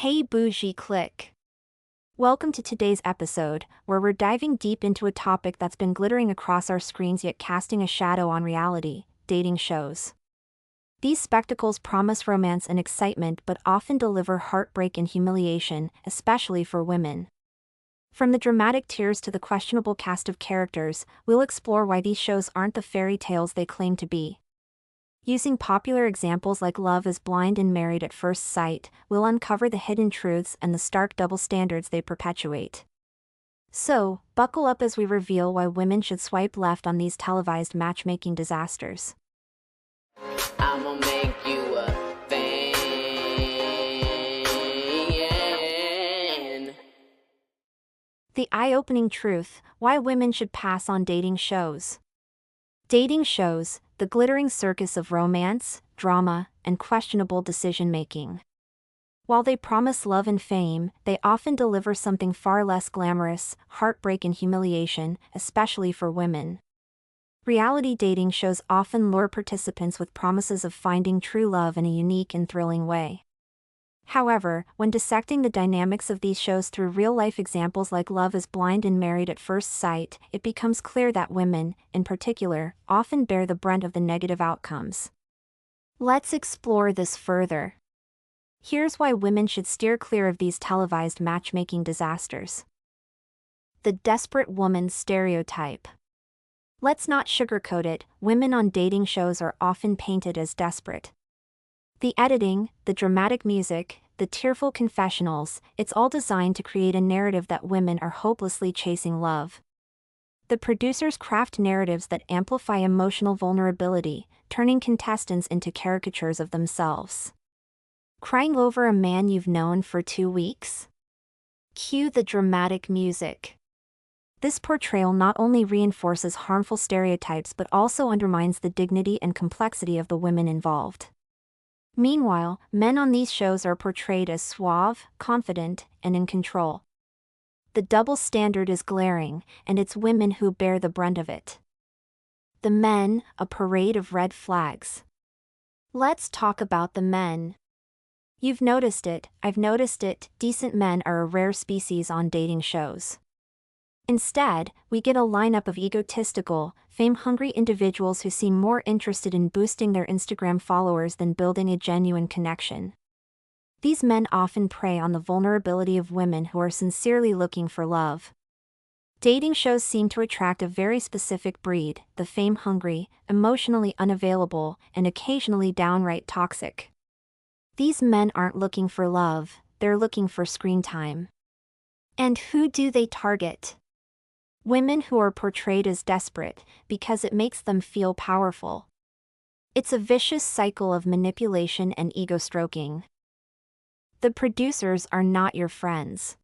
Hey Bougie click. Welcome to today's episode, where we're diving deep into a topic that's been glittering across our screens yet casting a shadow on reality: dating shows. These spectacles promise romance and excitement but often deliver heartbreak and humiliation, especially for women. From the dramatic tears to the questionable cast of characters, we'll explore why these shows aren't the fairy tales they claim to be. Using popular examples like Love is Blind and Married at First Sight, we'll uncover the hidden truths and the stark double standards they perpetuate. So, buckle up as we reveal why women should swipe left on these televised matchmaking disasters. I'ma make you a fan. The eye-opening truth: why women should pass on dating shows. Dating shows, the glittering circus of romance, drama, and questionable decision-making. While they promise love and fame, they often deliver something far less glamorous: heartbreak and humiliation, especially for women. Reality dating shows often lure participants with promises of finding true love in a unique and thrilling way. However, when dissecting the dynamics of these shows through real-life examples like Love is Blind and Married at First Sight, it becomes clear that women, in particular, often bear the brunt of the negative outcomes. Let's explore this further. Here's why women should steer clear of these televised matchmaking disasters. The desperate woman stereotype. Let's not sugarcoat it: women on dating shows are often painted as desperate. The editing, the dramatic music, the tearful confessionals, it's all designed to create a narrative that women are hopelessly chasing love. The producers craft narratives that amplify emotional vulnerability, turning contestants into caricatures of themselves. Crying over a man you've known for 2 weeks? Cue the dramatic music. This portrayal not only reinforces harmful stereotypes but also undermines the dignity and complexity of the women involved. Meanwhile, men on these shows are portrayed as suave, confident, and in control. The double standard is glaring, and it's women who bear the brunt of it. The men, a parade of red flags. Let's talk about the men. You've noticed it, I've noticed it: decent men are a rare species on dating shows. Instead, we get a lineup of egotistical, fame-hungry individuals who seem more interested in boosting their Instagram followers than building a genuine connection. These men often prey on the vulnerability of women who are sincerely looking for love. Dating shows seem to attract a very specific breed: the fame-hungry, emotionally unavailable, and occasionally downright toxic. These men aren't looking for love, they're looking for screen time. And who do they target? Women who are portrayed as desperate, because it makes them feel powerful. It's a vicious cycle of manipulation and ego-stroking. The producers are not your friends.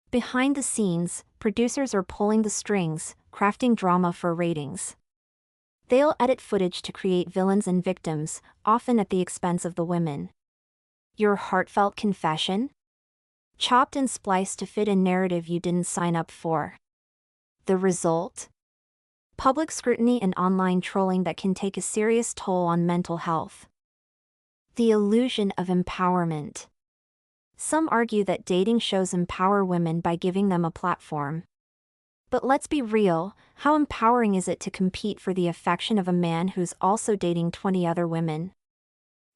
Behind the scenes, producers are pulling the strings, crafting drama for ratings. They'll edit footage to create villains and victims, often at the expense of the women. Your heartfelt confession? Chopped and spliced to fit a narrative you didn't sign up for. The result? Public scrutiny and online trolling that can take a serious toll on mental health. The illusion of empowerment. Some argue that dating shows empower women by giving them a platform. But let's be real: how empowering is it to compete for the affection of a man who's also dating 20 other women?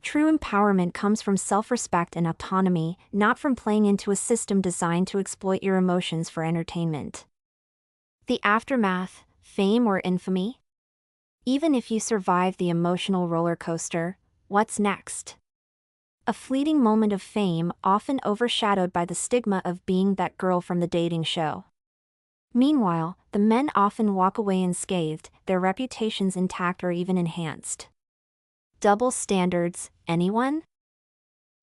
True empowerment comes from self-respect and autonomy, not from playing into a system designed to exploit your emotions for entertainment. The aftermath: fame or infamy? Even if you survive the emotional roller coaster, what's next? A fleeting moment of fame, often overshadowed by the stigma of being that girl from the dating show. Meanwhile, the men often walk away unscathed, their reputations intact or even enhanced. Double standards, anyone?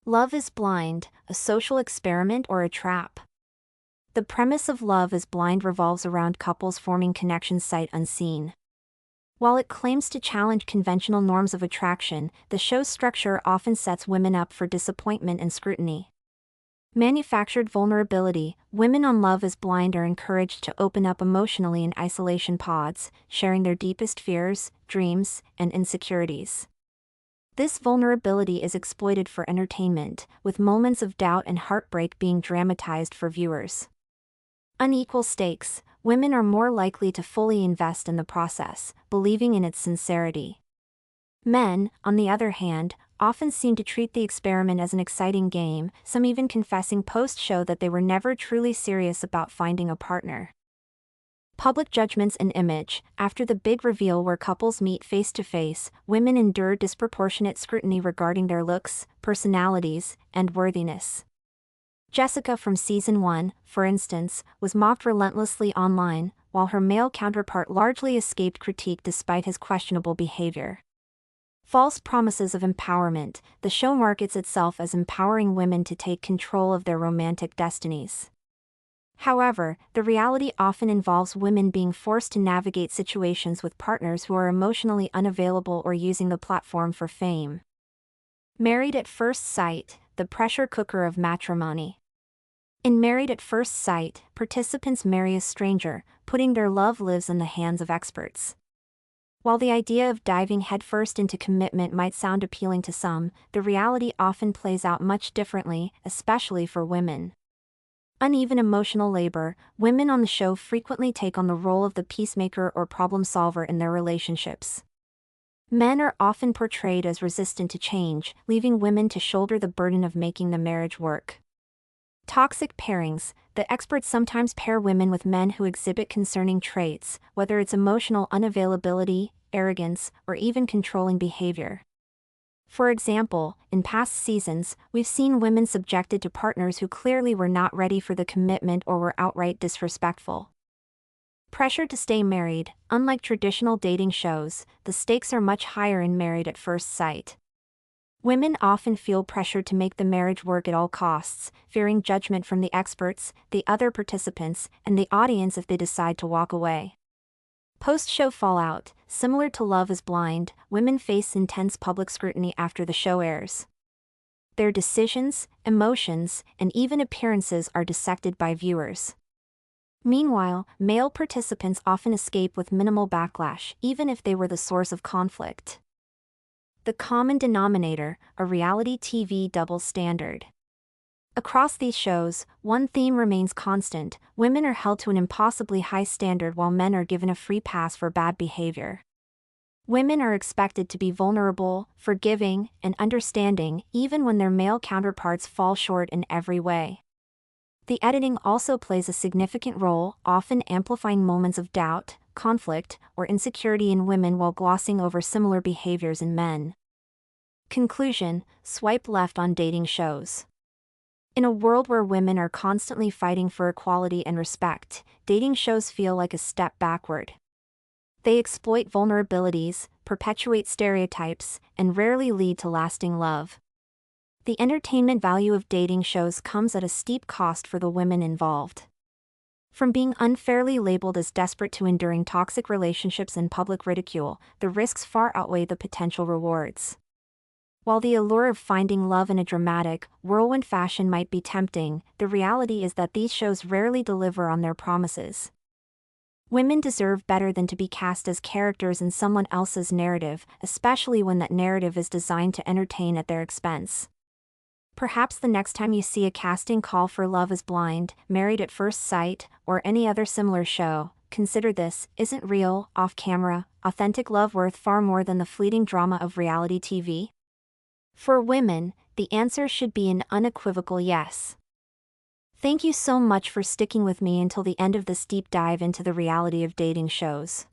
Love is Blind, a social experiment or a trap? The premise of Love is Blind revolves around couples forming connections sight unseen. While it claims to challenge conventional norms of attraction, the show's structure often sets women up for disappointment and scrutiny. Manufactured vulnerability: women on Love is Blind are encouraged to open up emotionally in isolation pods, sharing their deepest fears, dreams, and insecurities. This vulnerability is exploited for entertainment, with moments of doubt and heartbreak being dramatized for viewers. Unequal stakes. Women are more likely to fully invest in the process, believing in its sincerity. Men, on the other hand, often seem to treat the experiment as an exciting game, some even confessing post-show that they were never truly serious about finding a partner. Public judgments and image. After the big reveal where couples meet face-to-face, women endure disproportionate scrutiny regarding their looks, personalities, and worthiness. Jessica from Season 1, for instance, was mocked relentlessly online, while her male counterpart largely escaped critique despite his questionable behavior. False promises of empowerment. The show markets itself as empowering women to take control of their romantic destinies. However, the reality often involves women being forced to navigate situations with partners who are emotionally unavailable or using the platform for fame. Married at First Sight, the pressure cooker of matrimony. In Married at First Sight, participants marry a stranger, putting their love lives in the hands of experts. While the idea of diving headfirst into commitment might sound appealing to some, the reality often plays out much differently, especially for women. Uneven emotional labor. Women on the show frequently take on the role of the peacemaker or problem solver in their relationships. Men are often portrayed as resistant to change, leaving women to shoulder the burden of making the marriage work. Toxic pairings. The experts sometimes pair women with men who exhibit concerning traits, whether it's emotional unavailability, arrogance, or even controlling behavior. For example, in past seasons, we've seen women subjected to partners who clearly were not ready for the commitment or were outright disrespectful. Pressure to stay married. Unlike traditional dating shows, the stakes are much higher in Married at First Sight. Women often feel pressured to make the marriage work at all costs, fearing judgment from the experts, the other participants, and the audience if they decide to walk away. Post-show fallout. Similar to Love is Blind, women face intense public scrutiny after the show airs. Their decisions, emotions, and even appearances are dissected by viewers. Meanwhile, male participants often escape with minimal backlash, even if they were the source of conflict. The common denominator, a reality TV double standard. Across these shows, one theme remains constant: women are held to an impossibly high standard while men are given a free pass for bad behavior. Women are expected to be vulnerable, forgiving, and understanding, even when their male counterparts fall short in every way. The editing also plays a significant role, often amplifying moments of doubt, conflict, or insecurity in women while glossing over similar behaviors in men. Conclusion: swipe left on dating shows. In a world where women are constantly fighting for equality and respect, dating shows feel like a step backward. They exploit vulnerabilities, perpetuate stereotypes, and rarely lead to lasting love. The entertainment value of dating shows comes at a steep cost for the women involved. From being unfairly labeled as desperate to enduring toxic relationships and public ridicule, the risks far outweigh the potential rewards. While the allure of finding love in a dramatic, whirlwind fashion might be tempting, the reality is that these shows rarely deliver on their promises. Women deserve better than to be cast as characters in someone else's narrative, especially when that narrative is designed to entertain at their expense. Perhaps the next time you see a casting call for Love is Blind, Married at First Sight, or any other similar show, consider this: isn't real, off-camera, authentic love worth far more than the fleeting drama of reality TV? For women, the answer should be an unequivocal yes. Thank you so much for sticking with me until the end of this deep dive into the reality of dating shows.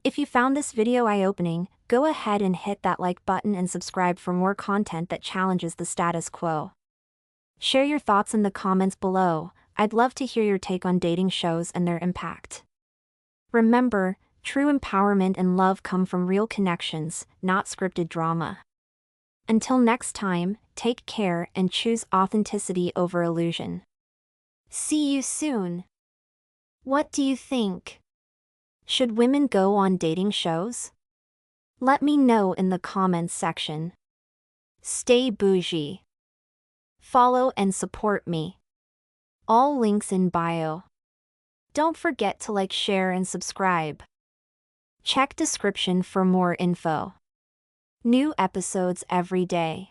If you found this video eye-opening, go ahead and hit that like button and subscribe for more content that challenges the status quo. Share your thoughts in the comments below. I'd love to hear your take on dating shows and their impact. Remember, true empowerment and love come from real connections, not scripted drama. Until next time, take care and choose authenticity over illusion. See you soon. What do you think? Should women go on dating shows? Let me know in the comments section. Stay bougie. Follow and support me. All links in bio. Don't forget to like, share, and subscribe. Check description for more info. New episodes every day.